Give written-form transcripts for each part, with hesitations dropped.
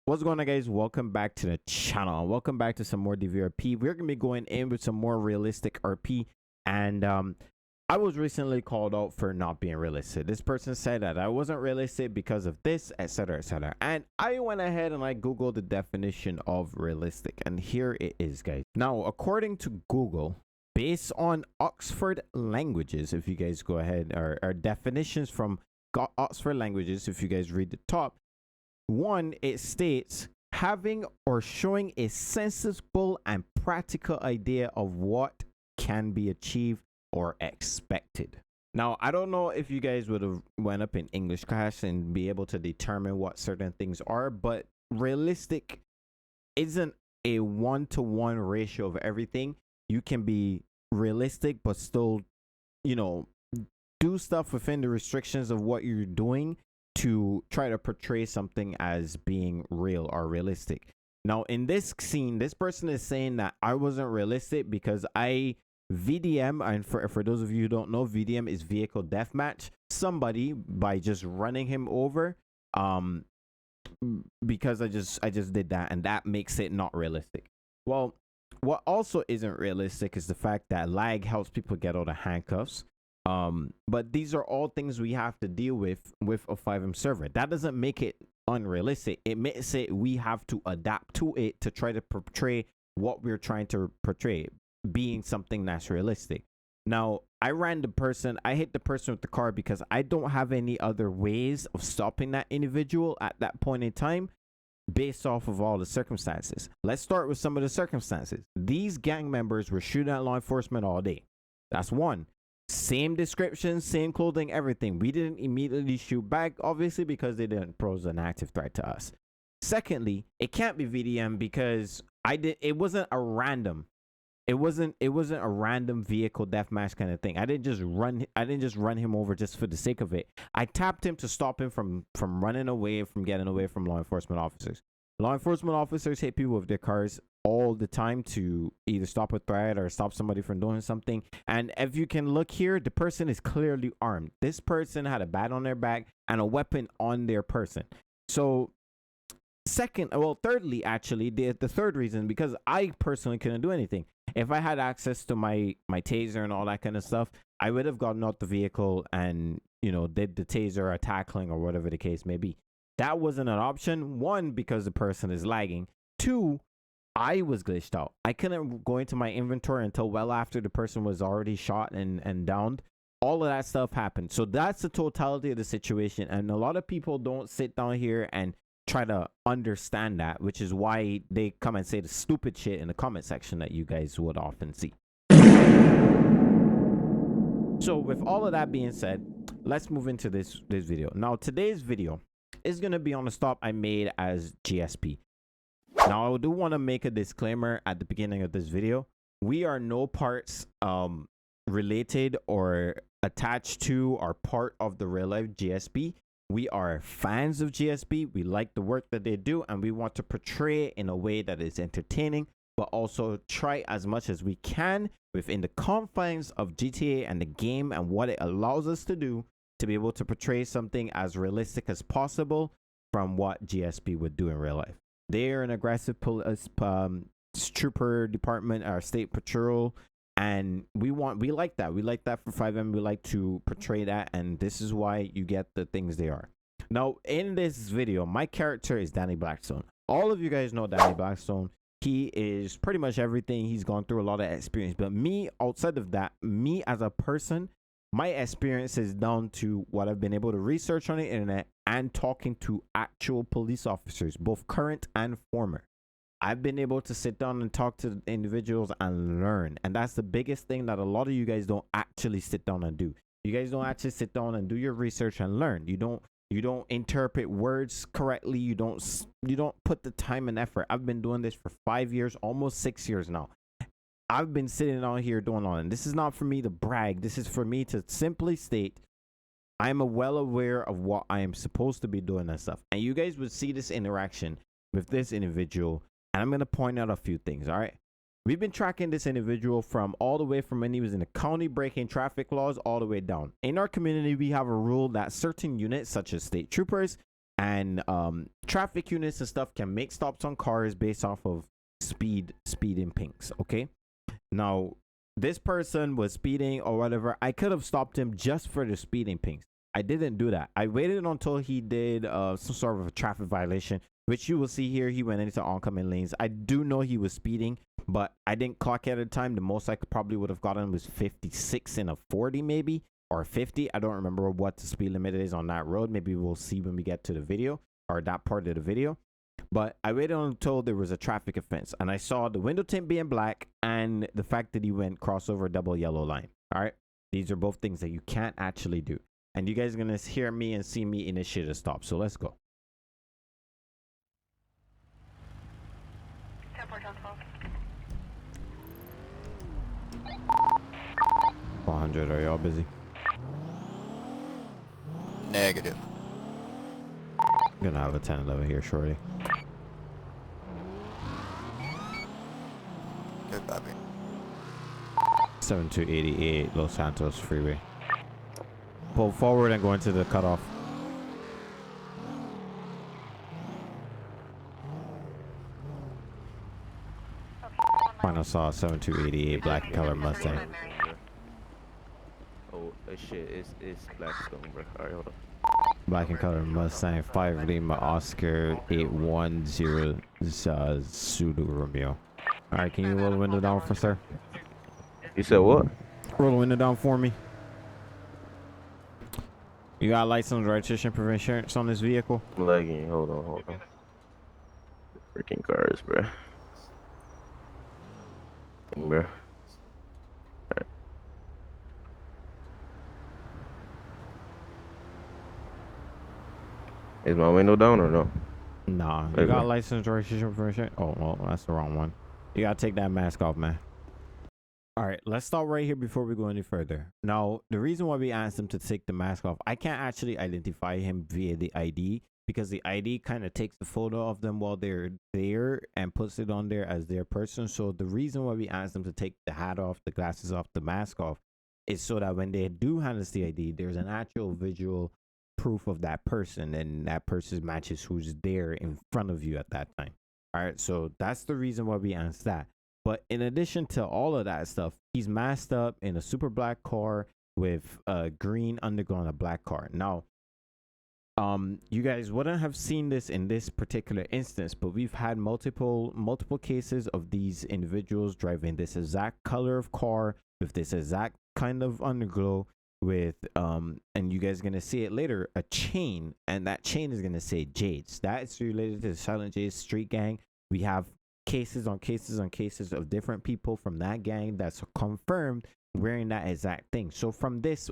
What's going on, guys? Welcome back to the channel. Welcome back to some more DVRP. We're gonna be going in with some more realistic RP, and I was recently called out for not being realistic. This person said that I wasn't realistic because of this, etc., etc. And I went ahead and I googled the definition of realistic, and here it is, guys. Now, according to Google, based on Oxford Languages, if you guys go ahead, or definitions from Oxford Languages, if you guys read the top. One, it states having or showing a sensible and practical idea of what can be achieved or expected. Now, I don't know if you guys would have went up in English class and be able to determine what certain things are, but realistic isn't a one-to-one ratio of everything. You can be realistic, but still, do stuff within the restrictions of what you're doing to try to portray something as being real or realistic. Now, in this scene, this person is saying that I wasn't realistic because VDM, and for those of you who don't know, VDM is vehicle deathmatch somebody by just running him over, because I just did that, and that makes it not realistic. Well, what also isn't realistic is the fact that lag helps people get out of handcuffs. But these are all things we have to deal with a FiveM server. That doesn't make it unrealistic. It makes it we have to adapt to it to try to portray what we're trying to portray, being something that's realistic. Now, I hit the person with the car because I don't have any other ways of stopping that individual at that point in time based off of all the circumstances. Let's start with some of the circumstances. These gang members were shooting at law enforcement all day. That's one. Same description, same clothing, everything. We didn't immediately shoot back, obviously, because they didn't pose an active threat to us. Secondly, it can't be VDM because it wasn't a random vehicle deathmatch kind of thing. I didn't just run him over just for the sake of it. I tapped him to stop him from running away, from getting away from law enforcement officers. Law enforcement officers hit people with their cars all the time to either stop a threat or stop somebody from doing something. And if you can look here, the person is clearly armed. This person had a bat on their back and a weapon on their person. So thirdly, actually, the third reason, because I personally couldn't do anything. If I had access to my taser and all that kind of stuff, I would have gotten out the vehicle and, did the taser or tackling or whatever the case may be. That wasn't an option. One, because the person is lagging. Two, I was glitched out. I couldn't go into my inventory until well after the person was already shot and downed. All of that stuff happened. So that's the totality of the situation. And a lot of people don't sit down here and try to understand that, which is why they come and say the stupid shit in the comment section that you guys would often see. So with all of that being said, let's move into this video. Now, today's video is going to be on a stop I made as GSP. Now, I do want to make a disclaimer at the beginning of this video. We are no parts related or attached to or part of the real life GSP. We are fans of GSP. We like the work that they do, and we want to portray it in a way that is entertaining, but also try as much as we can within the confines of GTA and the game and what it allows us to do to be able to portray something as realistic as possible from what GSP would do in real life. They are an aggressive police trooper department, our state patrol, and we like that. We like that for FiveM. We like to portray that, and this is why you get the things they are. Now, in this video, my character is Danny Blackstone. All of you guys know Danny Blackstone. He is pretty much everything. He's gone through a lot of experience, but me, outside of that, me as a person, my experience is down to what I've been able to research on the internet and talking to actual police officers, both current and former. I've been able to sit down and talk to individuals and learn. And that's the biggest thing that a lot of you guys don't actually sit down and do. You guys don't actually sit down and do your research and learn. You don't interpret words correctly. You don't put the time and effort. I've been doing this for 5 years, almost 6 years now. I've been sitting on here doing all, and this is not for me to brag. This is for me to simply state I'm well aware of what I am supposed to be doing and stuff. And you guys would see this interaction with this individual, and I'm going to point out a few things, all right? We've been tracking this individual from all the way from when he was in the county breaking traffic laws all the way down. In our community, we have a rule that certain units, such as state troopers, And traffic units and stuff can make stops on cars based off of speeding pinks. Okay, now this person was speeding or whatever. I could have stopped him just for the speeding pinks. I didn't do that. I waited until he did some sort of a traffic violation, which you will see here. He went into oncoming lanes. I do know he was speeding, but I didn't clock at the time. The most I probably would have gotten was 56 in a 40 maybe, or 50. I don't remember what the speed limit is on that road. Maybe we'll see when we get to the video, or that part of the video. But I waited until there was a traffic offense, and I saw the window tint being black and the fact that he went crossover double yellow line. All right, these are both things that you can't actually do, and you guys are gonna hear me and see me initiate a stop. So let's go. 400, are y'all busy? Negative. I'm gonna have a 1011 here shortly. Good, Bobby. 7288 Los Santos Freeway. Pull forward and go into the cutoff. Final saw 7288 black color Mustang. Oh, shit, it's Blackstone, bro. Alright, hold on. Black and color Mustang 5 Lima Oscar 810 Zulu Romeo. Alright, can you roll the window down for sir? You said what? Roll the window down for me. You got license, registration, proof of insurance on this vehicle? I'm lagging. Hold on. Freaking cars, bro. Bro. Right. Is my window down or no? Nah, you got license, registration, proof of insurance? Oh, well, that's the wrong one. You gotta take that mask off, man. All right, let's stop right here before we go any further. Now, the reason why we asked him to take the mask off, I can't actually identify him via the ID because the ID kind of takes the photo of them while they're there and puts it on there as their person. So the reason why we asked them to take the hat off, the glasses off, the mask off is so that when they do hand us the ID, there's an actual visual proof of that person, and that person matches who's there in front of you at that time. All right, so that's the reason why we asked that. But in addition to all of that stuff, he's masked up in a super black car with a green underglow on a black car. Now, you guys wouldn't have seen this in this particular instance, but we've had multiple cases of these individuals driving this exact color of car with this exact kind of underglow with and you guys are gonna see it later, a chain, and that chain is gonna say Jades. That is related to the Silent Jades street gang. We have cases on cases on cases of different people from that gang that's confirmed wearing that exact thing. So from this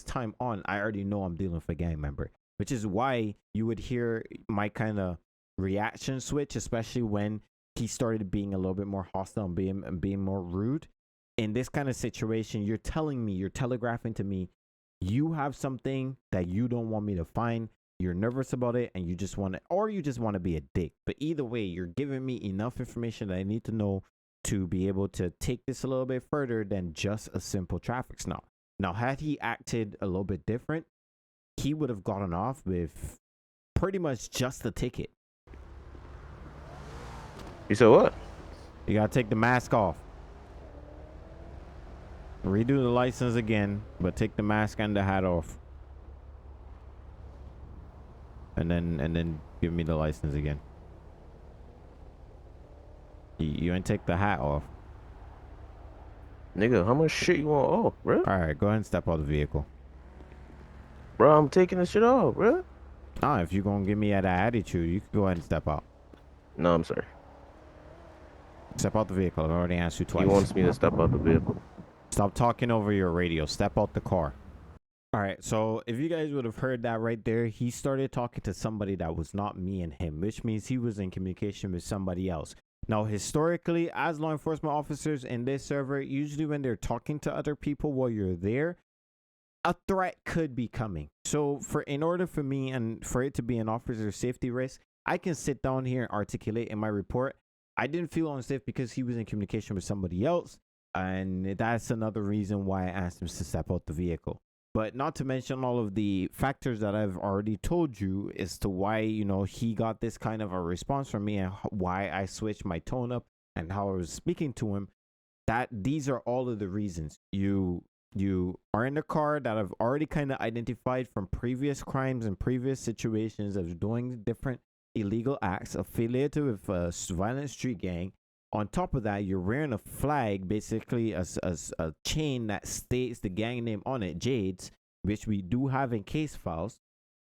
time on, I already know I'm dealing with a gang member, which is why you would hear my kind of reaction switch, especially when he started being a little bit more hostile and being more rude. In this kind of situation, you're telegraphing to me, you have something that you don't want me to find. You're nervous about it, and you just want to be a dick. But either way, you're giving me enough information that I need to know to be able to take this a little bit further than just a simple traffic stop. Now, had he acted a little bit different, he would have gotten off with pretty much just the ticket. You said what? You gotta take the mask off. Redo the license again, but take the mask and the hat off. And then give me the license again. You ain't take the hat off. Nigga, how much shit you want off, bro? Alright, go ahead and step out of the vehicle. Bro, I'm taking this shit off, bro. Ah, if you're gonna give me that attitude, you can go ahead and step out. No, I'm sorry. Step out the vehicle. I've already asked you twice. He wants me to step out the vehicle. Stop talking over your radio. Step out the car. All right, so if you guys would have heard that right there, he started talking to somebody that was not me and him, which means he was in communication with somebody else. Now, historically, as law enforcement officers in this server, usually when they're talking to other people while you're there, a threat could be coming. So in order for me and for it to be an officer safety risk, I can sit down here and articulate in my report, I didn't feel unsafe because he was in communication with somebody else. And that's another reason why I asked him to step out the vehicle. But not to mention all of the factors that I've already told you as to why, he got this kind of a response from me and why I switched my tone up and how I was speaking to him. That these are all of the reasons. You are in a car that I've already kind of identified from previous crimes and previous situations of doing different illegal acts affiliated with a violent street gang. On top of that, you're wearing a flag, basically a chain that states the gang name on it, Jades, which we do have in case files.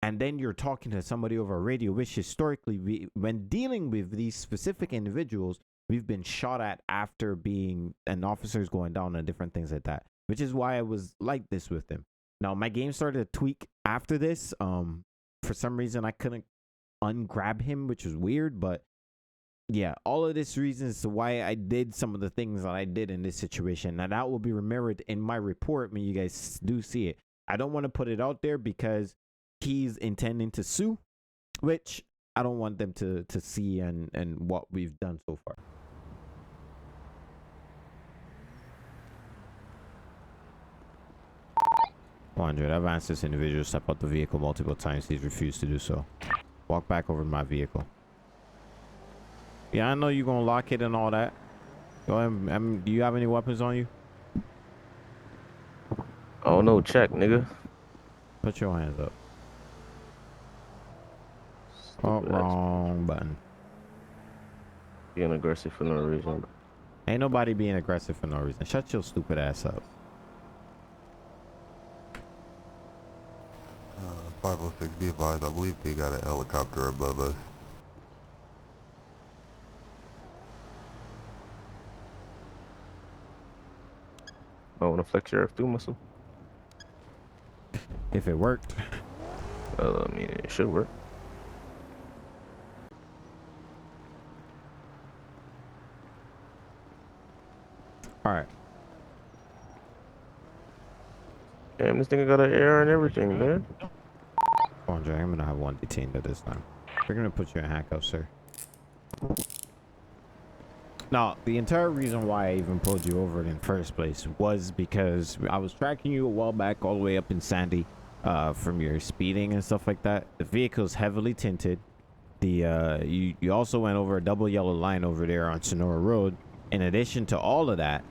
And then you're talking to somebody over a radio, which historically, when dealing with these specific individuals, we've been shot at after being, and officers going down and different things like that, which is why I was like this with them. Now, my game started to tweak after this. For some reason, I couldn't ungrab him, which was weird, but yeah, all of this reasons to why I did some of the things that I did in this situation. Now, that will be remembered in my report when you guys do see it. I don't want to put it out there because he's intending to sue, which I don't want them to see and what we've done so far. Andre, I've asked this individual to step out the vehicle multiple times. He's refused to do so. Walk back over to my vehicle. Yeah, I know you're gonna lock it and all that. Go ahead. Do you have any weapons on you? Oh no, check, nigga. Put your hands up. Stupid Wrong button. Being aggressive for no reason. Ain't nobody being aggressive for no reason. Shut your stupid ass up. 506, be advised, I believe they got a helicopter above us. I want to flex your F2 muscle. If it worked. I mean, it should work. All right. Damn, this thing got an air and everything, man. Andre, I'm gonna have one detained at this time. We're gonna put you in handcuffs, sir. Now, the entire reason why I even pulled you over in the first place was because I was tracking you a while back all the way up in Sandy from your speeding and stuff like that. The vehicle's heavily tinted. You also went over a double yellow line over there on Sonora Road. In addition to all of that,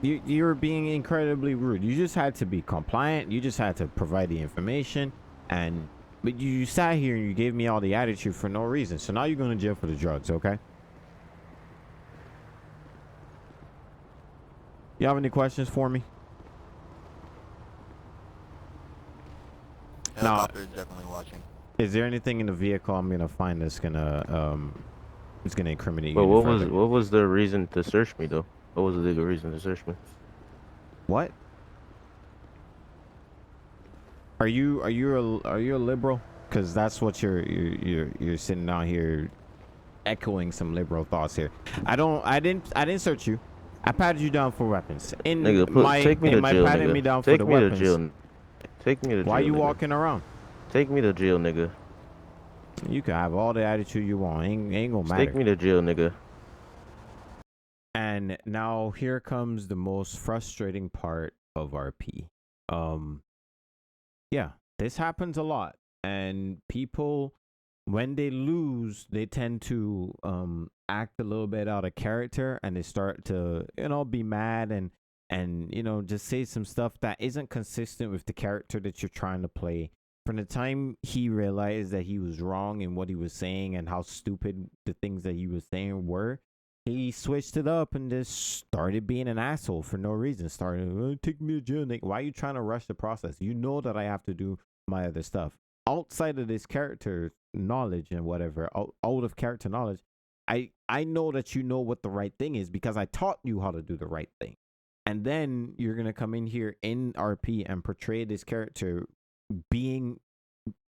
you were being incredibly rude. You just had to be compliant. You just had to provide the information, but you sat here and you gave me all the attitude for no reason. So now you're going to jail for the drugs, okay? You have any questions for me? Helicopter is definitely watching. Is there anything in the vehicle I'm gonna find that's gonna incriminate you? But what was the reason to search me though? What was the legal reason to search me? What? Are you a liberal? Because that's what you're sitting down here echoing some liberal thoughts here. I didn't search you. I patted you down for weapons. Nigga, take me to jail, nigga. Me down take for the me weapons. to jail. Take me to jail. Why you nigga. walking around? Take me to jail, nigga. You can have all the attitude you want. Ain't gonna matter. Take me to jail, nigga. And now here comes the most frustrating part of RP. Yeah, this happens a lot, and people, when they lose, they tend to act a little bit out of character, and they start to be mad and just say some stuff that isn't consistent with the character that you're trying to play. From the time he realized that he was wrong in what he was saying and how stupid the things that he was saying were, he switched it up and just started being an asshole for no reason. Started, take me to jail, Nick. Why are you trying to rush the process? You know that I have to do my other stuff. Outside of this character knowledge and whatever, out of character knowledge, I know that you know what the right thing is because I taught you how to do the right thing. And then you're going to come in here in RP and portray this character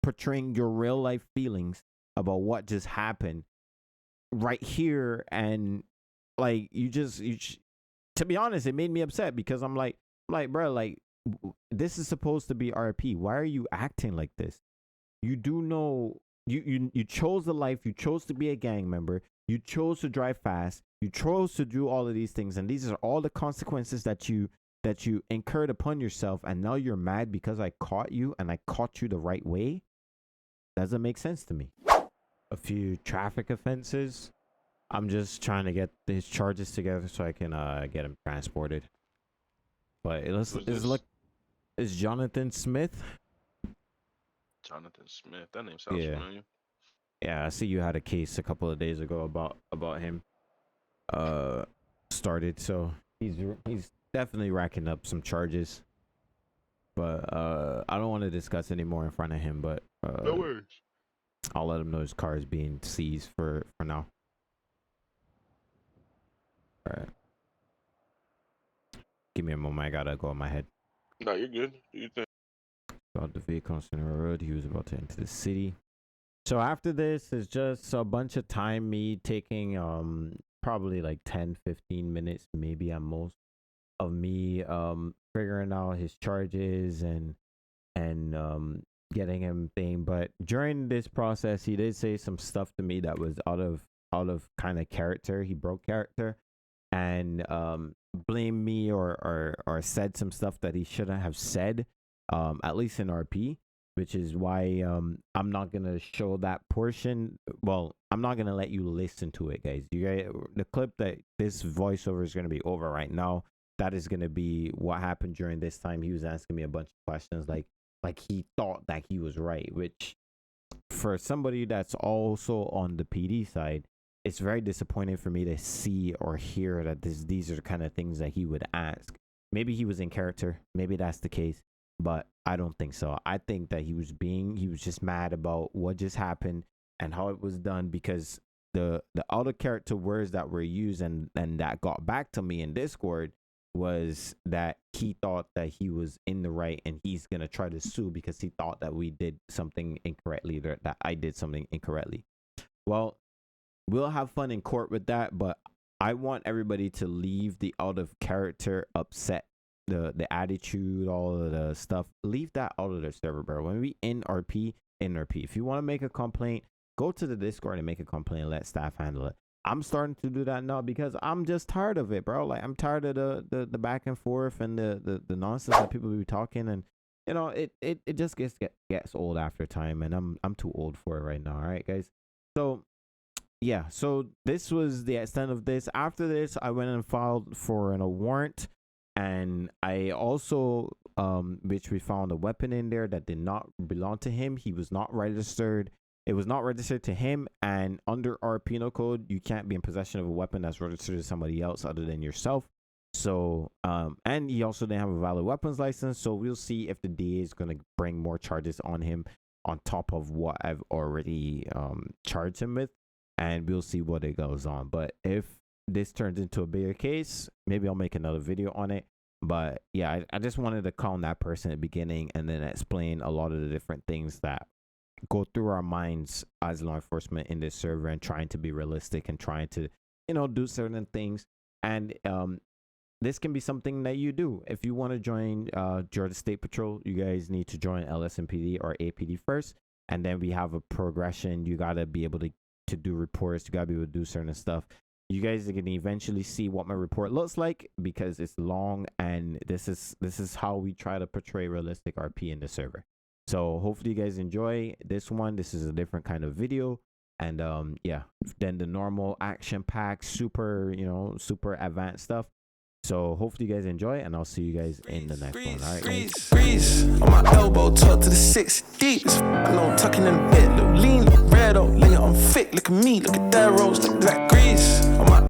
portraying your real life feelings about what just happened right here. And like, to be honest, it made me upset because I'm like, bro, like, this is supposed to be RP. Why are you acting like this? You do know you chose the life. You chose to be a gang member. You chose to drive fast. You chose to do all of these things, and these are all the consequences that you that you incurred upon yourself, and now you're mad because I caught you and I caught you the right way, doesn't make sense to me. A few traffic offenses. I'm just trying to get his charges together so I can get him transported. But is Jonathan Smith? Jonathan Smith. That name sounds familiar. Yeah, I see you had a case a couple of days ago about him. Started, so he's definitely racking up some charges. But I don't want to discuss anymore in front of him. But no worries. I'll let him know his car is being seized for now. All right. Give me a moment. I gotta go on my head. No, you're good. Do you think? Got the vehicle on Center Road. He was about to enter the city. So after this is just a bunch of time, me taking probably like 10-15 minutes, maybe at most, of me figuring out his charges and getting him thing. But during this process, he did say some stuff to me that was out of kind of character. He broke character and blamed me or said some stuff that he shouldn't have said, at least in RP, which is why I'm not gonna show that portion. Well, I'm not gonna let you listen to it, guys. You guys, the clip that this voiceover is gonna be over right now, that is gonna be what happened during this time. He was asking me a bunch of questions, like he thought that he was right, which for somebody that's also on the PD side, it's very disappointing for me to see or hear that these are the kind of things that he would ask. Maybe he was in character, maybe that's the case, but I don't think so. I think that he was just mad about what just happened and how it was done, because the out of character words that were used and that got back to me in Discord was that he thought that he was in the right and he's gonna try to sue because he thought that we did something incorrectly, that I did something incorrectly. Well, we'll have fun in court with that, but I want everybody to leave the out of character upset, the attitude, all of the stuff. Leave that out of the server, bro. When we in RP. If you want to make a complaint, go to the Discord and make a complaint and let staff handle it. I'm starting to do that now because I'm just tired of it, bro. Like, I'm tired of the back and forth and the nonsense that people be talking, and you know, it just gets old after time, and I'm too old for it right now. All right, guys. So yeah, so this was the extent of this. After this, I went and filed for a warrant, and I also which we found a weapon in there that did not belong to him. He was not registered. It was not registered to him, and under our penal code, you can't be in possession of a weapon that's registered to somebody else other than yourself. So, and he also didn't have a valid weapons license. So we'll see if the DA is going to bring more charges on him on top of what I've already charged him with, and we'll see what it goes on. But if this turns into a bigger case, maybe I'll make another video on it. But yeah, I just wanted to calm that person at the beginning and then explain a lot of the different things that go through our minds as law enforcement in this server, and trying to be realistic and trying to, you know, do certain things. And this can be something that you do. If you want to join Georgia State Patrol, you guys need to join LSMPD or APD first, and then we have a progression. You got to be able to do reports. You got to be able to do certain stuff. You guys are going to eventually see what my report looks like, because it's long, and this is how we try to portray realistic RP in the server. So hopefully you guys enjoy this one. This is a different kind of video, and yeah, then the normal action pack, super advanced stuff. So hopefully you guys enjoy, and I'll see you guys in the next one. All right, guys. Freeze on my elbow, talk to the 6 deep. I know I'm tucking in a bit, look lean, look red, oh, lay on fit. Look at me, look at that rose, look like grease.